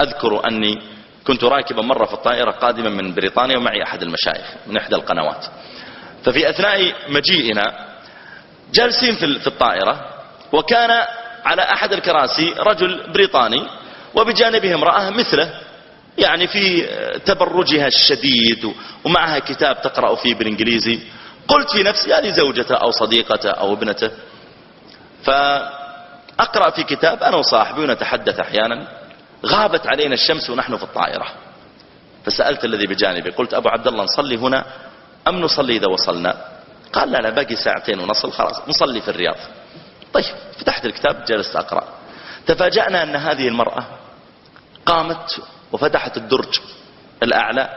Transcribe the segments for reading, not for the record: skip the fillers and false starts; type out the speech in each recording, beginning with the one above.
أذكر أني كنت راكبا مرة في الطائرة قادما من بريطانيا ومعي أحد المشايخ من إحدى القنوات، ففي أثناء مجيئنا جالسين في الطائرة، وكان على أحد الكراسي رجل بريطاني وبجانبه امرأة مثله، يعني في تبرجها الشديد ومعها كتاب تقرأ فيه بالإنجليزي. قلت في نفسي هذه زوجته أو صديقته أو ابنته، فأقرأ في كتاب أنا وصاحبي ونتحدث أحيانا. غابت علينا الشمس ونحن في الطائرة، فسألت الذي بجانبي قلت أبو عبد الله نصلي هنا أم نصلي إذا وصلنا؟ قال لا باقي ساعتين ونصل، خلاص نصلي في الرياض. طيب فتحت الكتاب جلست أقرأ، تفاجأنا أن هذه المرأة قامت وفتحت الدرج الأعلى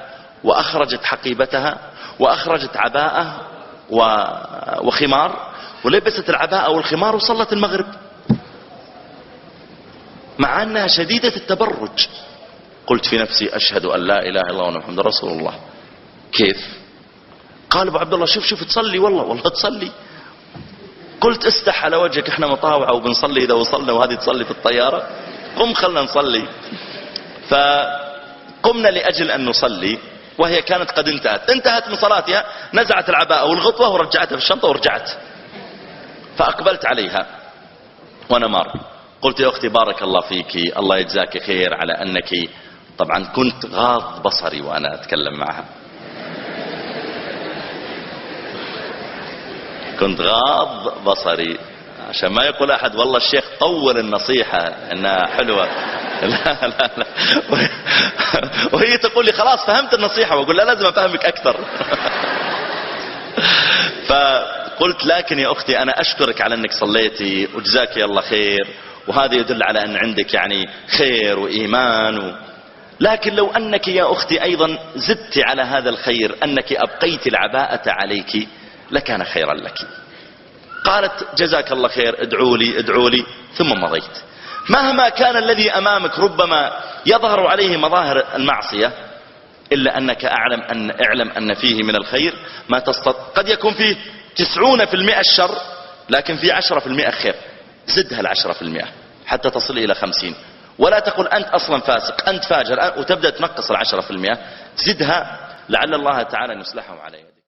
وأخرجت حقيبتها وأخرجت عباءة وخمار، ولبست العباءة والخمار وصلت المغرب، مع أنها شديدة التبرج. قلت في نفسي أشهد أن لا إله إلا الله وأن محمد رسول الله. كيف؟ قال أبو عبد الله شوف تصلي، والله تصلي. قلت استح على وجهك، احنا مطاوعة وبنصلي إذا وصلنا وهذه تصلي في الطيارة، قم خلنا نصلي. فقمنا لأجل أن نصلي، وهي كانت قد انتهت من صلاتها، نزعت العباءة والغطوة ورجعتها في الشنطة ورجعت. فأقبلت عليها وأنا مار، قلت يا أختي بارك الله فيك، الله يجزاك خير على أنك، طبعا كنت غاض بصري وأنا أتكلم معها، كنت غاض بصري عشان ما يقول أحد والله الشيخ طول النصيحة إنها حلوة. لا وهي تقول لي خلاص فهمت النصيحة، وأقول لا لازم أفهمك أكثر. فقلت لكن يا أختي أنا أشكرك على أنك صليتي وجزاك الله خير، وهذا يدل على أن عندك يعني خير وإيمان لكن لو أنك يا أختي أيضا زدت على هذا الخير أنك أبقيت العباءة عليك لكان خيرا لك. قالت جزاك الله خير، ادعوا لي، ثم مضيت. مهما كان الذي أمامك ربما يظهر عليه مظاهر المعصية، إلا أنك اعلم أن فيه من الخير ما قد يكون فيه 90% الشر، لكن فيه 10% خير. زدها 10% حتى تصل إلى 50، ولا تقل أنت أصلا فاسق، أنت فاجر، وتبدأ تنقص 10%. زدها لعل الله تعالى أن يصلحه عليه.